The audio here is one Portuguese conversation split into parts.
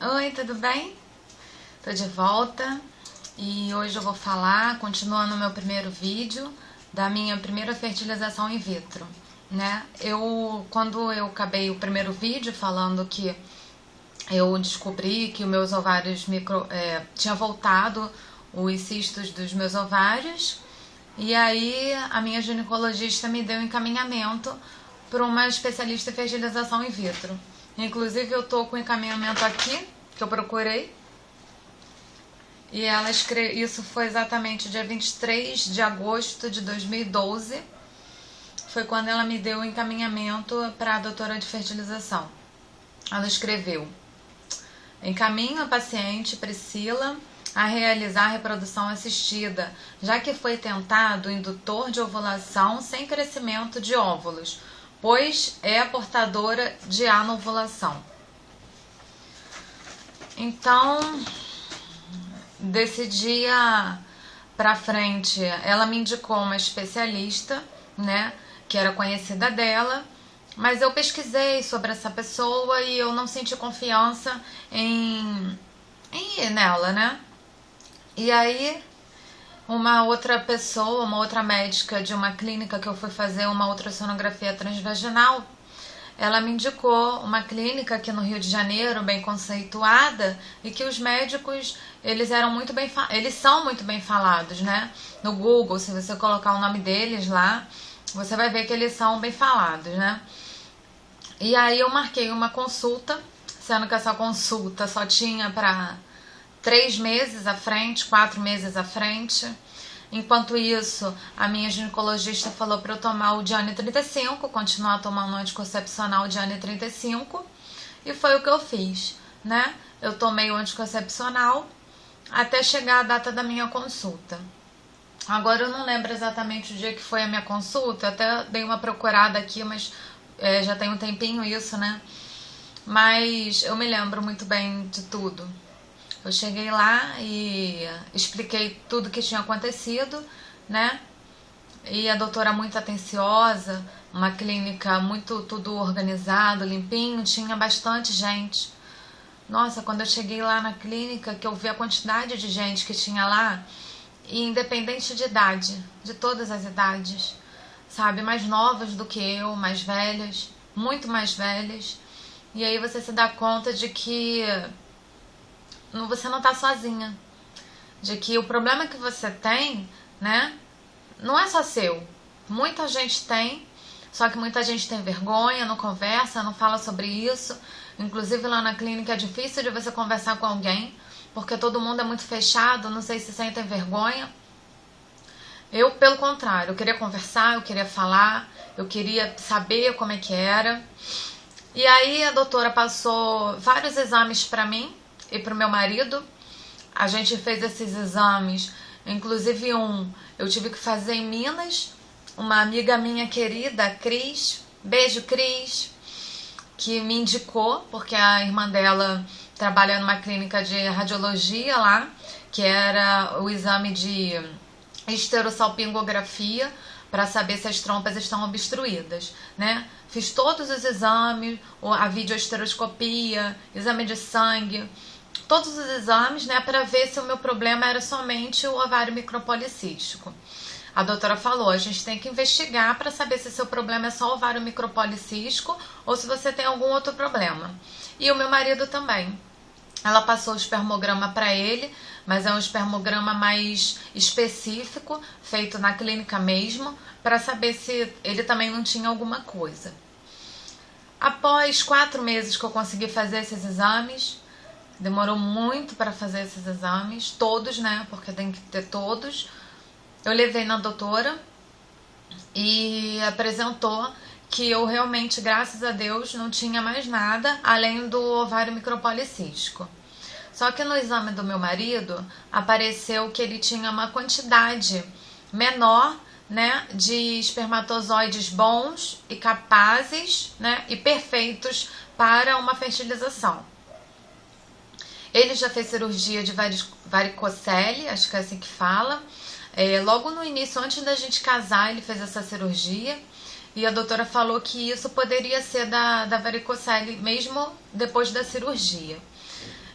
Oi, tudo bem? Tô de volta e hoje eu vou falar, continuando o meu primeiro vídeo, da minha primeira fertilização in vitro, né? Quando eu acabei o primeiro vídeo falando que eu descobri que os meus ovários tinha voltado os cistos dos meus ovários, e aí a minha ginecologista me deu encaminhamento para uma especialista em fertilização in vitro. Inclusive eu tô com o encaminhamento aqui, que eu procurei, e isso foi exatamente dia 23 de agosto de 2012, foi quando ela me deu o encaminhamento para a doutora de fertilização. Ela escreveu: encaminho a paciente Priscila a realizar a reprodução assistida, já que foi tentado o indutor de ovulação sem crescimento de óvulos, pois é a portadora de anovulação. Então, desse dia pra frente, ela me indicou uma especialista, né, que era conhecida dela, mas eu pesquisei sobre essa pessoa e eu não senti confiança em ir nela, né? E aí, uma outra pessoa, uma outra médica de uma clínica que eu fui fazer uma ultrassonografia transvaginal, ela me indicou uma clínica aqui no Rio de Janeiro, bem conceituada, e que os médicos, eles são muito bem falados, né? No Google, se você colocar o nome deles lá, você vai ver que eles são bem falados, né? E aí eu marquei uma consulta, sendo que essa consulta só tinha para 3 meses à frente, 4 meses à frente. Enquanto isso, a minha ginecologista falou para eu tomar o Diane 35, continuar tomando o anticoncepcional Diane 35, e foi o que eu fiz, né? Eu tomei o anticoncepcional até chegar a data da minha consulta. Agora eu não lembro exatamente o dia que foi a minha consulta, eu até dei uma procurada aqui, mas já tem um tempinho isso, né? Mas eu me lembro muito bem de tudo. Eu cheguei lá e expliquei tudo que tinha acontecido, né? E a doutora muito atenciosa, uma clínica muito tudo organizado, limpinho, tinha bastante gente. Nossa, quando eu cheguei lá na clínica, que eu vi a quantidade de gente que tinha lá, e independente de idade, de todas as idades, sabe? Mais novas do que eu, mais velhas, muito mais velhas. E aí você se dá conta de que você não tá sozinha, de que o problema que você tem, né, não é só seu. Muita gente tem, só que muita gente tem vergonha, não conversa, não fala sobre isso. Inclusive lá na clínica é difícil de você conversar com alguém, porque todo mundo é muito fechado, não sei se sentem vergonha. Eu, pelo contrário, eu queria conversar, eu queria falar, eu queria saber como é que era. E aí a doutora passou vários exames pra mim e pro meu marido. A gente fez esses exames, inclusive eu tive que fazer em Minas. Uma amiga minha querida, Cris, beijo Cris, que me indicou, porque a irmã dela trabalha numa clínica de radiologia lá, que era o exame de esterossalpingografia, para saber se as trompas estão obstruídas, né? Fiz todos os exames, a videoesteroscopia, exame de sangue, todos os exames, né, para ver se o meu problema era somente o ovário micropolicístico. A doutora falou, a gente tem que investigar para saber se seu problema é só ovário micropolicístico ou se você tem algum outro problema. E o meu marido também. Ela passou o espermograma para ele, mas é um espermograma mais específico, feito na clínica mesmo, para saber se ele também não tinha alguma coisa. Após 4 meses que eu consegui fazer esses exames, demorou muito para fazer esses exames, todos, né, porque tem que ter todos, eu levei na doutora e apresentou que eu realmente, graças a Deus, não tinha mais nada além do ovário micropolicístico. Só que no exame do meu marido apareceu que ele tinha uma quantidade menor, né, de espermatozoides bons e capazes, né, e perfeitos para uma fertilização. Ele já fez cirurgia de varicocele, acho que é assim que fala. Logo no início, antes da gente casar, ele fez essa cirurgia. E a doutora falou que isso poderia ser da varicocele, mesmo depois da cirurgia.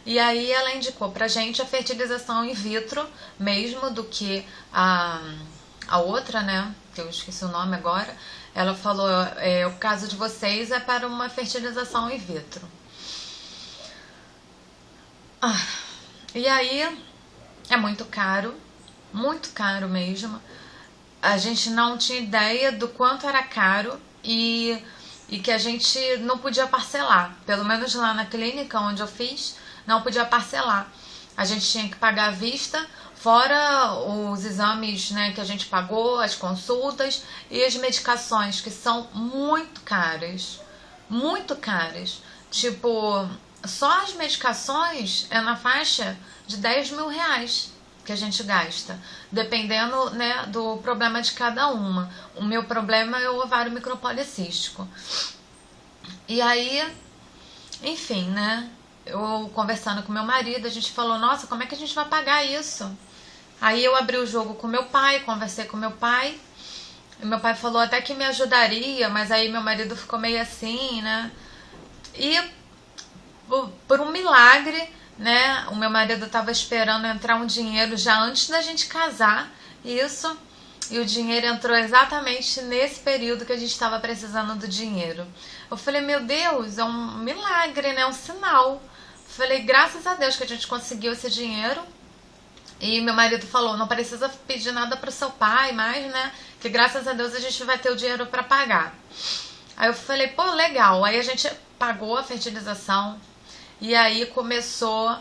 E aí ela indicou pra gente a fertilização in vitro mesmo do que a outra, né? Que eu esqueci o nome agora. Ela falou, o caso de vocês é para uma fertilização in vitro. E aí é muito caro mesmo. A gente não tinha ideia do quanto era caro e que a gente não podia parcelar. Pelo menos lá na clínica onde eu fiz, não podia parcelar. A gente tinha que pagar à vista, fora os exames, né, que a gente pagou, as consultas e as medicações, que são muito caras. Muito caras. Tipo, só as medicações é na faixa de 10 mil reais que a gente gasta, dependendo, né, do problema de cada uma. O meu problema é o ovário micropolicístico. E aí, enfim, né, eu conversando com meu marido, a gente falou, nossa, como é que a gente vai pagar isso? Aí eu abri o jogo com meu pai, conversei com meu pai, e meu pai falou até que me ajudaria, mas aí meu marido ficou meio assim, né, e por um milagre, né, o meu marido estava esperando entrar um dinheiro já antes da gente casar, isso, e o dinheiro entrou exatamente nesse período que a gente estava precisando do dinheiro. Eu falei, meu Deus, é um milagre, né, um sinal. Falei, graças a Deus que a gente conseguiu esse dinheiro. E meu marido falou, não precisa pedir nada pro seu pai mais, né, que graças a Deus a gente vai ter o dinheiro para pagar. Aí eu falei, pô, legal. Aí a gente pagou a fertilização. E aí começou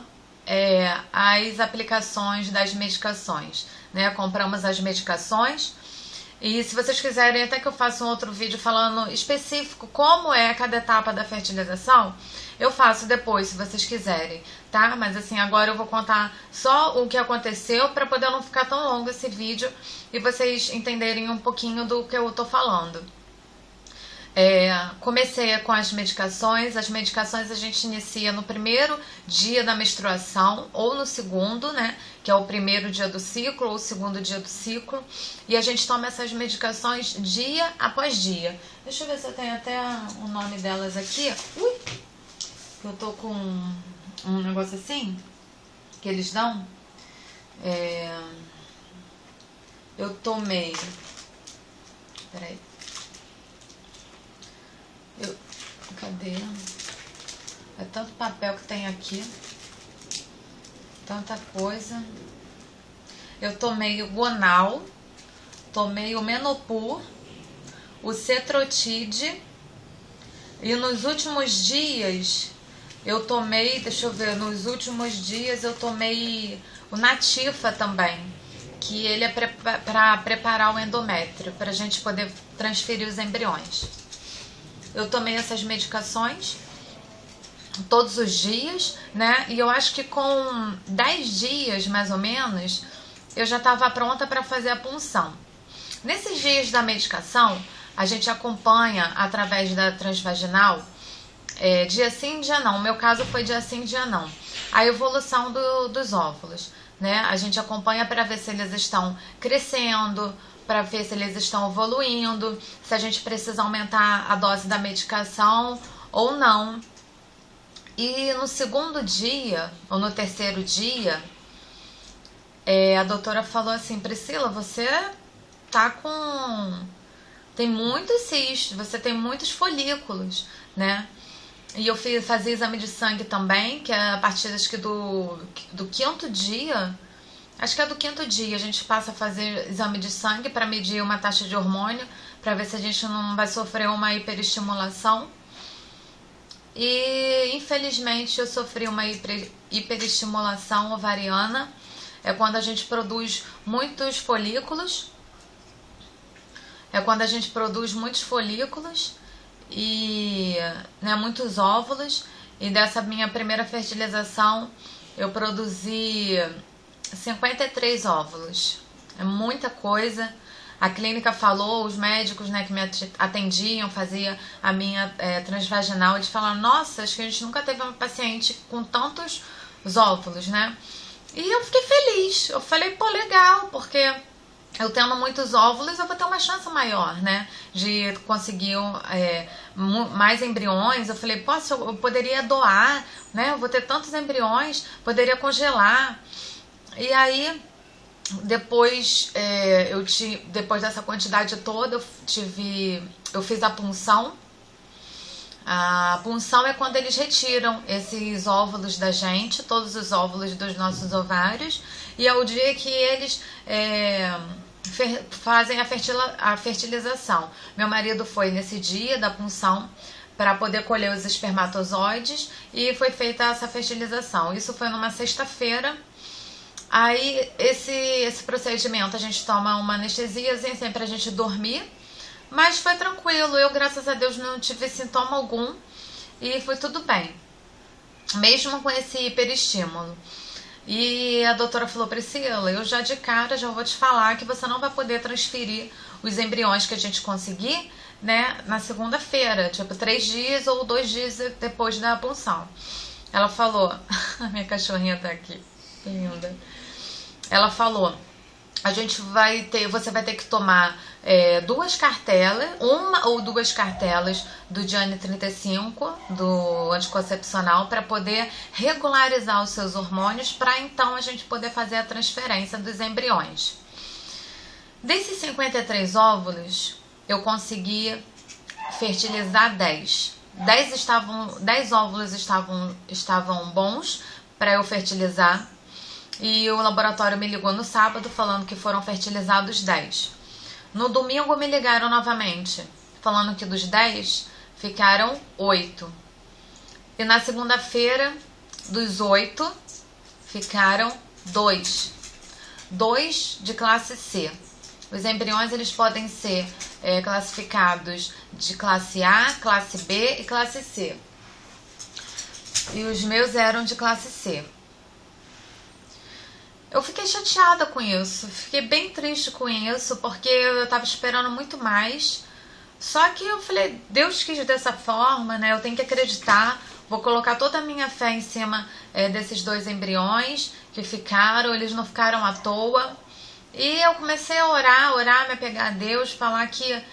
as aplicações das medicações, né? Compramos as medicações. E se vocês quiserem, até que eu faça um outro vídeo falando específico como é cada etapa da fertilização, eu faço depois, se vocês quiserem, tá? Mas assim, agora eu vou contar só o que aconteceu para poder não ficar tão longo esse vídeo e vocês entenderem um pouquinho do que eu tô falando. Comecei com as medicações. As medicações a gente inicia no primeiro dia da menstruação ou no segundo, né, que é o primeiro dia do ciclo ou o segundo dia do ciclo, e a gente toma essas medicações dia após dia. Deixa eu ver se eu tenho até o nome delas aqui. Eu tô com um negócio assim que eles dão. Eu tomei, peraí, cadê? É tanto papel que tem aqui, tanta coisa. Eu tomei o Gonal, tomei o Menopur, o Cetrotide, e nos últimos dias eu tomei, deixa eu ver, nos últimos dias eu tomei o Natifa também, que ele é para preparar o endométrio, para a gente poder transferir os embriões. Eu tomei essas medicações todos os dias, né? E eu acho que com 10 dias, mais ou menos, eu já estava pronta para fazer a punção. Nesses dias da medicação, a gente acompanha através da transvaginal, dia sim, dia não. O meu caso foi dia sim, dia não. A evolução dos óvulos, né? A gente acompanha para ver se eles estão crescendo, para ver se eles estão evoluindo, se a gente precisa aumentar a dose da medicação ou não. E no segundo dia, ou no terceiro dia, a doutora falou assim, Priscila, você tá tem muitos cistos, você tem muitos folículos, né? E eu fazia exame de sangue também, que é a partir acho que do quinto dia. Acho que é do quinto dia, a gente passa a fazer exame de sangue para medir uma taxa de hormônio, para ver se a gente não vai sofrer uma hiperestimulação. E infelizmente eu sofri uma hiperestimulação ovariana, é quando a gente produz muitos folículos, e, né, muitos óvulos, e dessa minha primeira fertilização eu produzi 53 óvulos, é muita coisa. A clínica falou, os médicos, né, que me atendiam, fazia a minha transvaginal, eles falaram, nossa, acho que a gente nunca teve uma paciente com tantos óvulos, né? E eu fiquei feliz, eu falei, pô, legal, porque eu tendo muitos óvulos, eu vou ter uma chance maior, né, de conseguir mais embriões. Eu falei, eu poderia doar, né, eu vou ter tantos embriões, poderia congelar. E aí, depois, depois dessa quantidade toda, eu fiz a punção. A punção é quando eles retiram esses óvulos da gente, todos os óvulos dos nossos ovários, e é o dia que eles fazem a fertilização. Meu marido foi nesse dia da punção para poder colher os espermatozoides e foi feita essa fertilização. Isso foi numa sexta-feira. Aí esse procedimento a gente toma uma anestesiazinha sempre pra gente dormir, mas foi tranquilo. Eu, graças a Deus, não tive sintoma algum e foi tudo bem, mesmo com esse hiperestímulo. E a doutora falou, Priscila, eu já de cara já vou te falar que você não vai poder transferir os embriões que a gente conseguir, né, na segunda-feira, tipo 3 dias ou 2 dias depois da punção. Ela falou, a minha cachorrinha tá aqui, linda. Ela falou, você vai ter que tomar 2 cartelas, 1 ou 2 cartelas do Diane 35, do anticoncepcional, para poder regularizar os seus hormônios, para então a gente poder fazer a transferência dos embriões. Desses 53 óvulos, eu consegui fertilizar 10. 10 óvulos estavam bons para eu fertilizar. E o laboratório me ligou no sábado falando que foram fertilizados 10. No domingo me ligaram novamente, falando que dos 10 ficaram 8. E na segunda-feira, dos 8, ficaram 2. 2 de classe C. Os embriões eles podem ser classificados de classe A, classe B e classe C. E os meus eram de classe C. Eu fiquei chateada com isso, fiquei bem triste com isso, porque eu tava esperando muito mais. Só que eu falei, Deus quis dessa forma, né? Eu tenho que acreditar, vou colocar toda a minha fé em cima desses 2 embriões que ficaram, eles não ficaram à toa. E eu comecei a orar, me apegar a Deus, falar que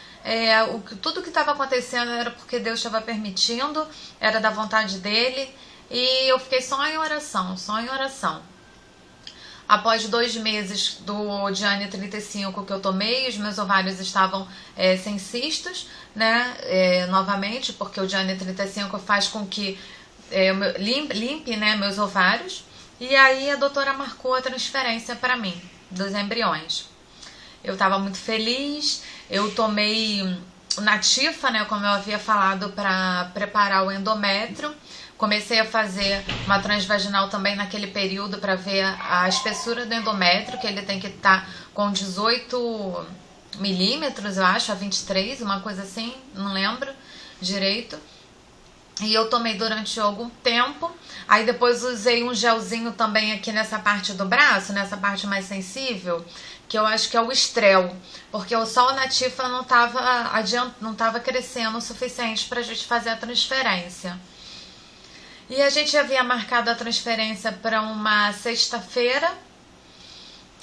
tudo que estava acontecendo era porque Deus estava permitindo, era da vontade dele. E eu fiquei só em oração, Após 2 meses do Diane 35 que eu tomei, os meus ovários estavam sem cistos, né? Novamente, porque o Diane 35 faz com que limpe, né, meus ovários. E aí a doutora marcou a transferência para mim, dos embriões. Eu estava muito feliz, eu tomei Natifa, né, como eu havia falado, para preparar o endométrio. Comecei a fazer uma transvaginal também naquele período para ver a espessura do endométrio, que ele tem que estar com 18 milímetros, eu acho, a 23, uma coisa assim, não lembro direito. E eu tomei durante algum tempo. Aí depois usei um gelzinho também aqui nessa parte do braço, nessa parte mais sensível, que eu acho que é o Estrel, porque o Sol Natifa não estava crescendo o suficiente para a gente fazer a transferência. E a gente havia marcado a transferência para uma sexta-feira.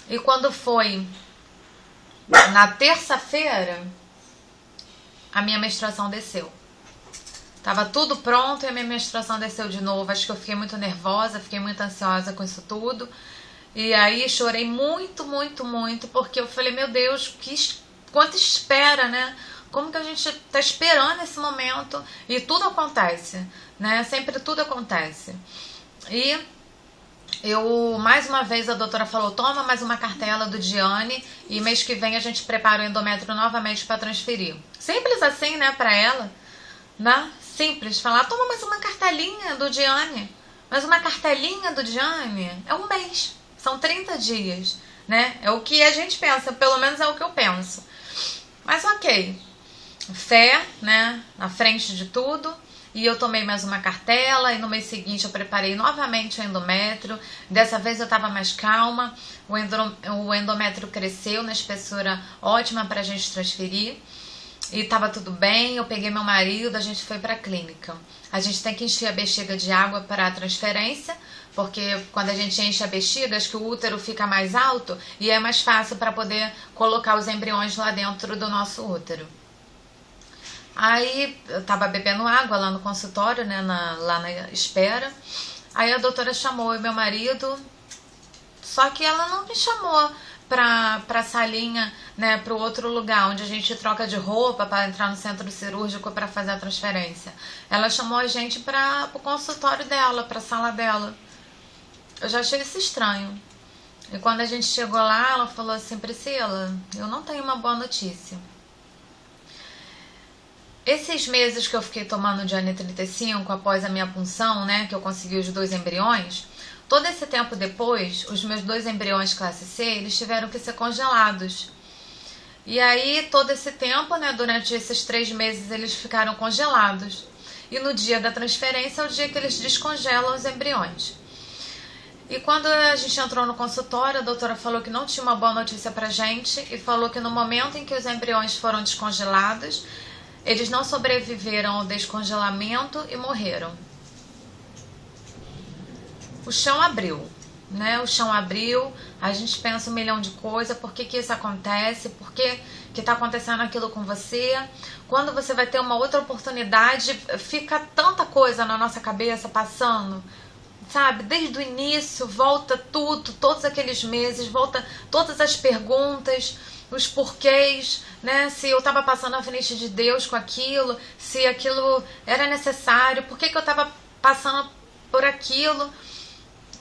E quando foi na terça-feira, a minha menstruação desceu. Tava tudo pronto e a minha menstruação desceu de novo. Acho que eu fiquei muito nervosa, fiquei muito ansiosa com isso tudo. E aí chorei muito, porque eu falei, meu Deus, quanta espera, né? Como que a gente tá esperando esse momento e tudo acontece, né? Sempre tudo acontece. E mais uma vez a doutora falou, toma mais uma cartela do Diane e mês que vem a gente prepara o endométrio novamente para transferir. Simples assim, né, para ela, né? Simples, falar, toma mais uma cartelinha do Diane. Mas uma cartelinha do Diane é um mês, são 30 dias, né? É o que a gente pensa, pelo menos é o que eu penso. Mas ok, fé, né, na frente de tudo. E eu tomei mais uma cartela e no mês seguinte eu preparei novamente o endométrio. Dessa vez eu estava mais calma, o endométrio cresceu na espessura ótima para a gente transferir. E estava tudo bem, eu peguei meu marido, a gente foi para a clínica. A gente tem que encher a bexiga de água para a transferência, porque quando a gente enche a bexiga, acho que o útero fica mais alto e é mais fácil para poder colocar os embriões lá dentro do nosso útero. Aí eu tava bebendo água lá no consultório, né, lá na espera. Aí a doutora chamou o meu marido, só que ela não me chamou pra salinha, né, pro outro lugar onde a gente troca de roupa para entrar no centro cirúrgico para fazer a transferência. Ela chamou a gente pro consultório dela, pra sala dela. Eu já achei isso estranho. E quando a gente chegou lá, ela falou assim: Priscila, eu não tenho uma boa notícia. Esses meses que eu fiquei tomando Diane 35 após a minha punção, né, que eu consegui os 2 embriões, todo esse tempo depois, os meus 2 embriões classe C, eles tiveram que ser congelados. E aí, todo esse tempo, né, durante esses 3 meses, eles ficaram congelados. E no dia da transferência é o dia que eles descongelam os embriões. E quando a gente entrou no consultório, a doutora falou que não tinha uma boa notícia pra gente e falou que no momento em que os embriões foram descongelados, eles não sobreviveram ao descongelamento e morreram. O chão abriu, né? O chão abriu, a gente pensa 1 milhão de coisas, por que isso acontece, por que tá acontecendo aquilo com você. Quando você vai ter uma outra oportunidade, fica tanta coisa na nossa cabeça passando, sabe? Desde o início, volta tudo, todos aqueles meses, volta todas as perguntas, os porquês, né? Se eu estava passando à frente de Deus com aquilo, se aquilo era necessário, por que eu estava passando por aquilo.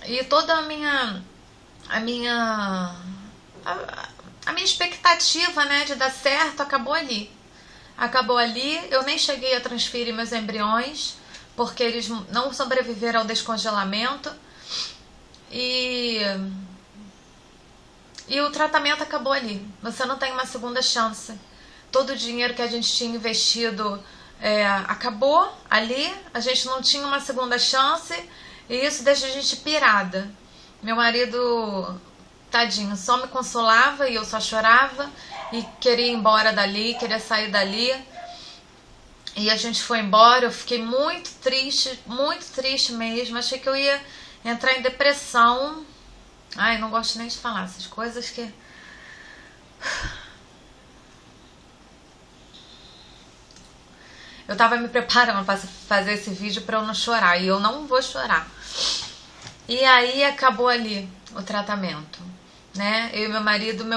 E toda a minha expectativa, né, de dar certo acabou ali. Acabou ali, eu nem cheguei a transferir meus embriões, porque eles não sobreviveram ao descongelamento. E o tratamento acabou ali. Você não tem uma segunda chance. Todo o dinheiro que a gente tinha investido acabou ali. A gente não tinha uma segunda chance. E isso deixa a gente pirada. Meu marido, tadinho, só me consolava e eu só chorava. E queria ir embora dali, queria sair dali. E a gente foi embora. Eu fiquei muito triste mesmo. Achei que eu ia entrar em depressão. Ai, não gosto nem de falar essas coisas que... Eu tava me preparando pra fazer esse vídeo pra eu não chorar. E eu não vou chorar. E aí acabou ali o tratamento, né? Eu e meu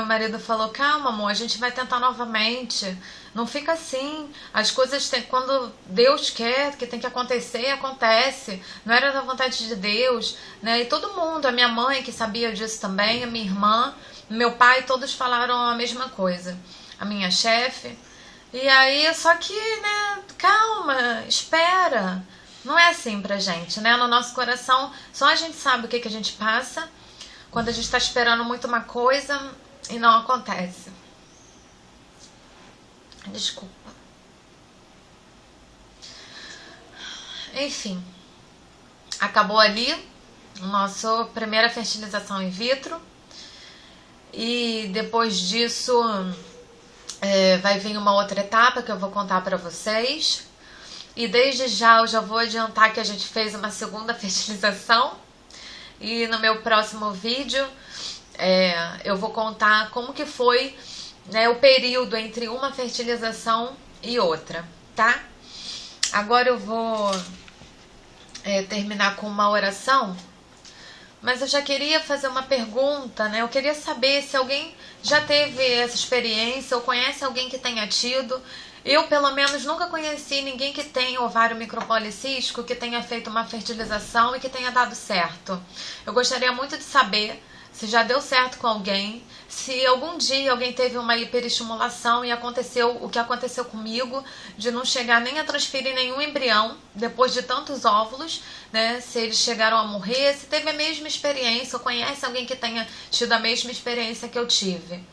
marido falou: calma, amor, a gente vai tentar novamente. Não fica assim. As coisas tem, quando Deus quer que tem que acontecer, acontece. Não era da vontade de Deus, né? E todo mundo, a minha mãe que sabia disso também, a minha irmã, meu pai, todos falaram a mesma coisa. A minha chefe. E aí, só que, né, calma, espera. Não é assim pra gente, né? No nosso coração, só a gente sabe o que a gente passa quando a gente tá esperando muito uma coisa e não acontece. Desculpa. Enfim, acabou ali a nossa primeira fertilização in vitro. E depois disso vai vir uma outra etapa que eu vou contar pra vocês. E desde já eu já vou adiantar que a gente fez uma segunda fertilização. E no meu próximo vídeo eu vou contar como que foi, né, o período entre uma fertilização e outra, tá? Agora eu vou terminar com uma oração. Mas eu já queria fazer uma pergunta, né? Eu queria saber se alguém já teve essa experiência ou conhece alguém que tenha tido. Eu, pelo menos, nunca conheci ninguém que tenha ovário micropolicístico, que tenha feito uma fertilização e que tenha dado certo. Eu gostaria muito de saber se já deu certo com alguém, se algum dia alguém teve uma hiperestimulação e aconteceu o que aconteceu comigo, de não chegar nem a transferir nenhum embrião depois de tantos óvulos, né? Se eles chegaram a morrer, se teve a mesma experiência, ou conhece alguém que tenha tido a mesma experiência que eu tive.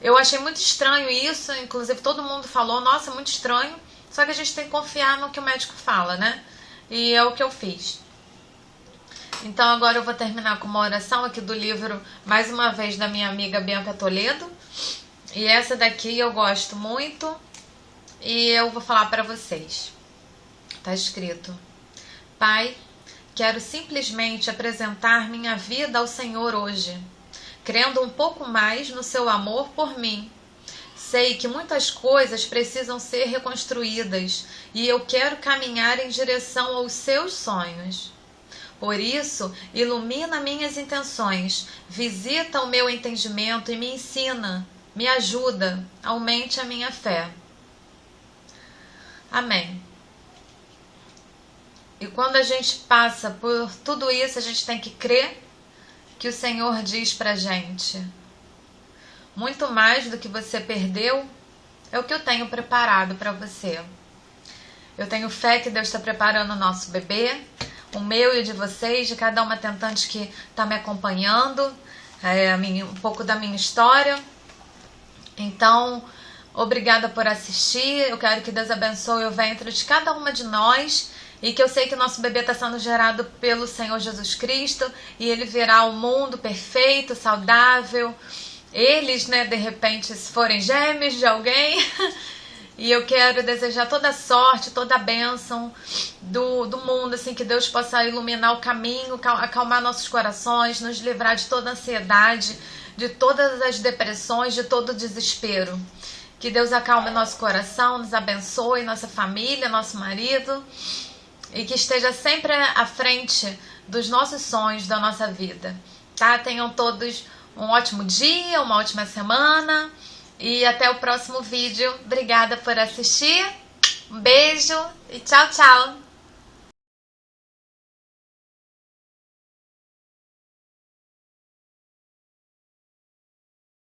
Eu achei muito estranho isso, inclusive todo mundo falou, nossa, muito estranho, só que a gente tem que confiar no que o médico fala, né? E é o que eu fiz. Então agora eu vou terminar com uma oração aqui do livro, mais uma vez, da minha amiga Bianca Toledo. E essa daqui eu gosto muito e eu vou falar para vocês. Tá escrito: Pai, quero simplesmente apresentar minha vida ao Senhor hoje, crendo um pouco mais no seu amor por mim. Sei que muitas coisas precisam ser reconstruídas e eu quero caminhar em direção aos seus sonhos. Por isso, ilumina minhas intenções, visita o meu entendimento e me ensina, me ajuda, aumente a minha fé. Amém. E quando a gente passa por tudo isso, a gente tem que crer que o Senhor diz pra gente: muito mais do que você perdeu é o que eu tenho preparado para você. Eu tenho fé que Deus está preparando o nosso bebê, o meu e o de vocês, de cada uma tentante que está me acompanhando, um pouco da minha história. Então, obrigada por assistir. Eu quero que Deus abençoe o ventre de cada uma de nós e que eu sei que o nosso bebê está sendo gerado pelo Senhor Jesus Cristo e ele virá ao mundo perfeito, saudável. Eles, de repente, se forem gêmeos de alguém. E eu quero desejar toda a sorte, toda a bênção do mundo, assim, que Deus possa iluminar o caminho, acalmar nossos corações, nos livrar de toda a ansiedade, de todas as depressões, de todo o desespero. Que Deus acalme nosso coração, nos abençoe, nossa família, nosso marido, e que esteja sempre à frente dos nossos sonhos, da nossa vida. Tá? Tenham todos um ótimo dia, uma ótima semana. E até o próximo vídeo. Obrigada por assistir. Um beijo e tchau, tchau.